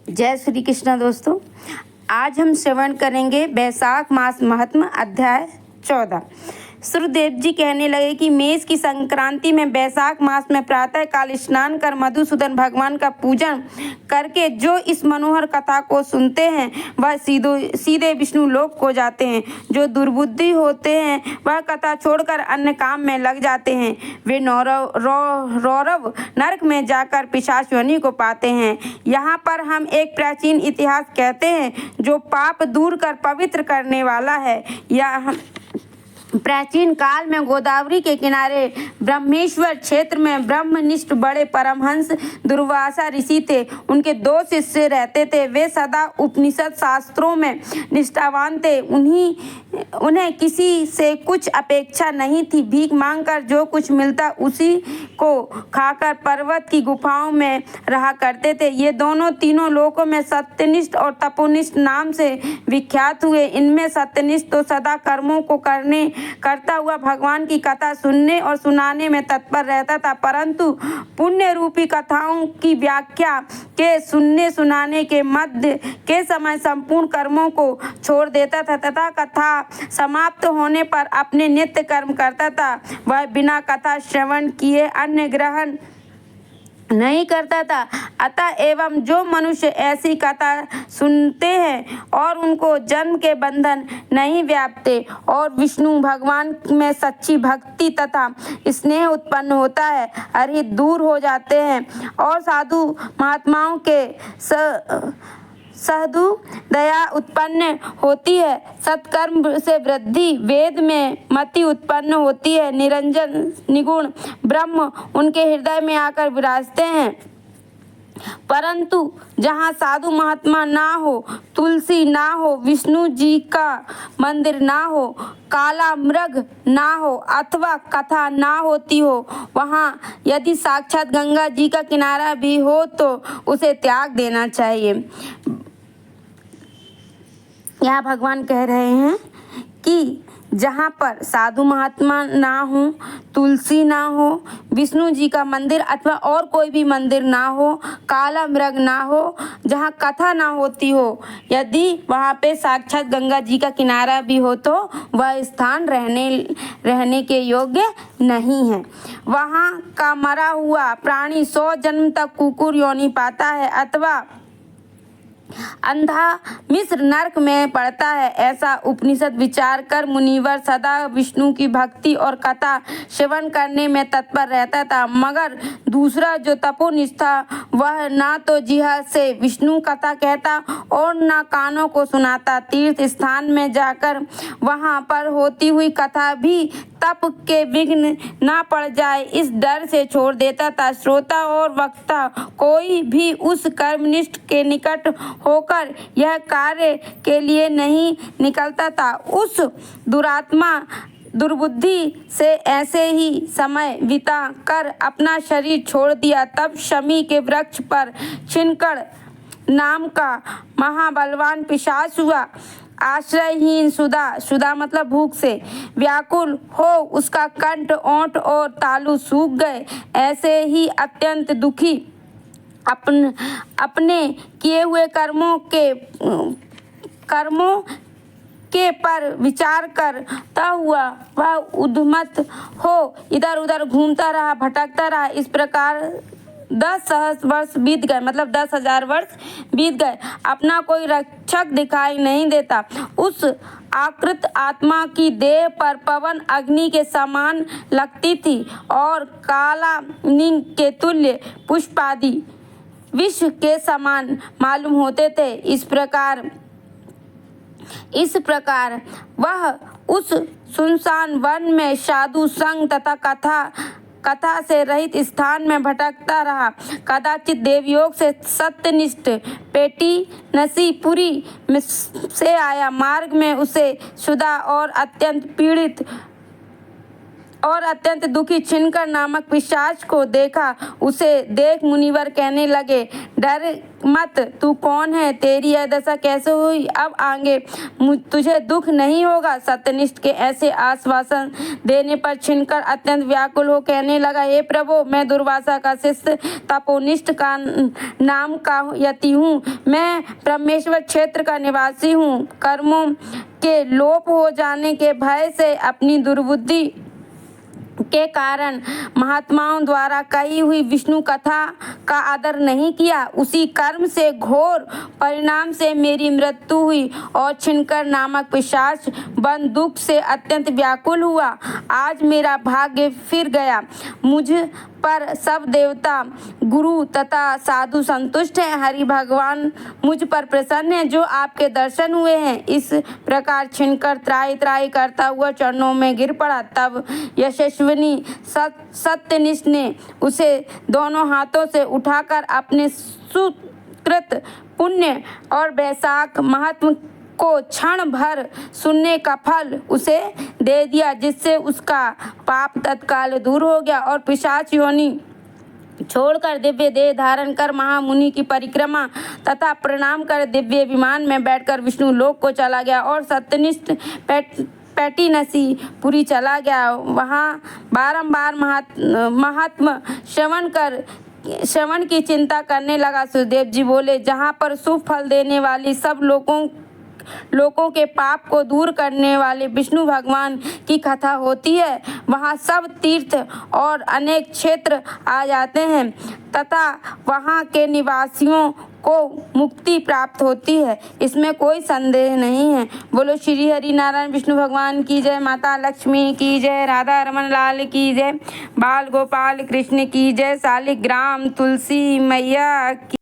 जय श्री कृष्ण दोस्तों। आज हम श्रवण करेंगे वैशाख मास महात्म्य अध्याय 14। सुरदेव जी कहने लगे कि मेष की संक्रांति में वैशाख मास में प्रातः काल स्नान कर मधुसूदन भगवान का पूजन करके जो इस मनोहर कथा को सुनते हैं वह सीधे विष्णु लोक को जाते हैं। जो दुर्बुद्धि होते हैं वह कथा छोड़कर अन्य काम में लग जाते हैं। वे रौरव नरक में जाकर पिशाच योनि को पाते हैं। यहाँ पर हम एक प्राचीन इतिहास कहते हैं जो पाप दूर कर पवित्र करने वाला है। यह प्राचीन काल में गोदावरी के किनारे ब्रह्मेश्वर क्षेत्र में ब्रह्मनिष्ठ बड़े परमहंस दुर्वासा ऋषि थे। उनके 2 शिष्य रहते थे। वे सदा उपनिषद शास्त्रों में निष्ठावान थे। उन्हें किसी से कुछ अपेक्षा नहीं थी। भीख मांगकर जो कुछ मिलता उसी को खाकर पर्वत की गुफाओं में रहा करते थे। ये दोनों तीनों लोकों में सत्यनिष्ठ और तपोनिष्ठ नाम से विख्यात हुए। इनमें सत्यनिष्ठ तो सदा कर्मों को करता हुआ भगवान की कथा सुनने और सुनाने में तत्पर रहता था, परंतु पुण्य रूपी कथाओं की व्याख्या के सुनने सुनाने के मध्य के समय संपूर्ण कर्मों को छोड़ देता था तथा कथा समाप्त होने पर अपने नित्य कर्म करता था। वह बिना कथा श्रवण किए अन्य ग्रहण नहीं करता था। अतः एवं जो मनुष्य ऐसी कथा सुनते हैं और उनको जन्म के बंधन नहीं व्यापते और विष्णु भगवान में सच्ची भक्ति तथा स्नेह उत्पन्न होता है, अरिहित दूर हो जाते हैं और साधु महात्माओं के सहदु दया उत्पन्न होती है। सत्कर्म से वृद्धि, वेद में मति उत्पन्न होती है। निरंजन निगुण ब्रह्म उनके हृदय में आकर विराजते हैं। परंतु जहाँ साधु महात्मा ना हो, तुलसी ना हो, विष्णु जी का मंदिर ना हो, काला मृग ना हो अथवा कथा ना होती हो, वहाँ यदि साक्षात गंगा जी का किनारा भी हो तो उसे त्याग देना चाहिए। यहाँ भगवान कह रहे हैं कि जहाँ पर साधु महात्मा ना हो, तुलसी ना हो, विष्णु जी का मंदिर अथवा और कोई भी मंदिर ना हो, काला मृग ना हो, जहाँ कथा ना होती हो, यदि वहाँ पे साक्षात गंगा जी का किनारा भी हो तो वह स्थान रहने के योग्य नहीं है। वहाँ का मरा हुआ प्राणी 100 जन्म तक कुकुर योनि पाता है अथवा अंधा मिस्र नरक में पड़ता है। ऐसा उपनिषद विचार कर मुनिवर सदा विष्णु की भक्ति और कथा श्रवण करने में तत्पर रहता था। मगर दूसरा जो तपोनिष्ठ था वह ना तो जिह्वा से विष्णु कथा कहता और ना कानों को सुनाता। तीर्थ स्थान में जाकर वहां पर होती हुई कथा भी तप के विघ्न ना पड़ जाए इस डर से छोड़ देता था। श्रोता और वक्ता कोई भी उस कर्मनिष्ठ के निकट होकर यह कार्य के लिए नहीं निकलता था। उस दुरात्मा दुर्बुद्धि से ऐसे ही समय बिता कर अपना शरीर छोड़ दिया। तब शमी के वृक्ष पर छिनकड़ नाम का महाबलवान पिशाच हुआ। आश्रयहीन सुधा मतलब भूख से व्याकुल हो उसका कंठ, ओंठ और तालु सूख गए। ऐसे ही अत्यंत दुखी अपने किए हुए कर्मों के पर विचार करता हुआ वह उन्मत्त हो इधर उधर घूमता रहा, भटकता रहा। इस प्रकार 10,000 वर्ष बीत गए, मतलब 10,000 वर्ष बीत गए। अपना कोई रक्षक दिखाई नहीं देता। उस आकृत आत्मा की देह पर पवन अग्नि के समान लगती थी और काला नील के तुल्य पुष्पादि विश्व के समान मालूम होते थे। इस प्रकार वह उस सुनसान वन में साधु संग तथा कथा से रहित स्थान में भटकता रहा। कदाचित देवयोग से सत्यनिष्ठ पेटी नसीपुरी से आया। मार्ग में उसे क्षुधा और अत्यंत पीड़ित और अत्यंत दुखी छिनकर नामक पिशाच को देखा। उसे देख मुनिवर कहने लगे, डर मत, तू कौन है, तेरी यह दशा कैसे हुई, अब आगे तुझे दुख नहीं होगा। सत्यनिष्ठ के ऐसे आश्वासन देने पर छिनकर अत्यंत व्याकुल हो कहने लगा, हे प्रभु, मैं दुर्वासा का शिष्य तपोनिष्ठ का नाम का यति हूँ। मैं ब्रह्मेश्वर क्षेत्र का निवासी हूँ। कर्मों के लोप हो जाने के भय से अपनी दुर्बुद्धि के कारण महात्माओं द्वारा कही हुई विष्णु कथा का आदर नहीं किया। उसी कर्म से घोर परिणाम से मेरी मृत्यु हुई और छिनकर नामक पिशाच बन दुख से अत्यंत व्याकुल हुआ। आज मेरा भाग्य फिर गया। मुझ पर सब देवता, गुरु तथा साधु संतुष्ट हैं। हरि भगवान मुझ पर प्रसन्न है जो आपके दर्शन हुए हैं। इस प्रकार छिनकर त्राहि त्राहि करता हुआ चरणों में गिर पड़ा। तब यशस्विनी सत्यनिष्ठ ने उसे दोनों हाथों से उठाकर अपने सुकृत पुण्य और वैशाख महात्म को क्षण भर सुनने का फल उसे दे दिया, जिससे उसका पाप तत्काल दूर हो गया और पिशाच योनि छोड़कर दिव्य देह धारण कर महामुनि की परिक्रमा तथा प्रणाम कर दिव्य विमान में बैठकर विष्णु लोक को चला गया और सत्यनिष्ठ पैटिनसी पुरी चला गया। वहाँ बारंबार महात्मा श्रवण की चिंता करने लगा। सुखदेव जी बोले, जहाँ पर शुभ फल देने वाली सब लोगों के पाप को दूर करने वाले विष्णु भगवान की कथा होती है, वहाँ सब तीर्थ और अनेक क्षेत्र आ जाते हैं तथा वहाँ के निवासियों को मुक्ति प्राप्त होती है, इसमें कोई संदेह नहीं है। बोलो श्री हरि नारायण विष्णु भगवान की जय, माता लक्ष्मी की जय, राधा रमन लाल की जय, बाल गोपाल कृष्ण की जय, शालिग्राम तुलसी मैया की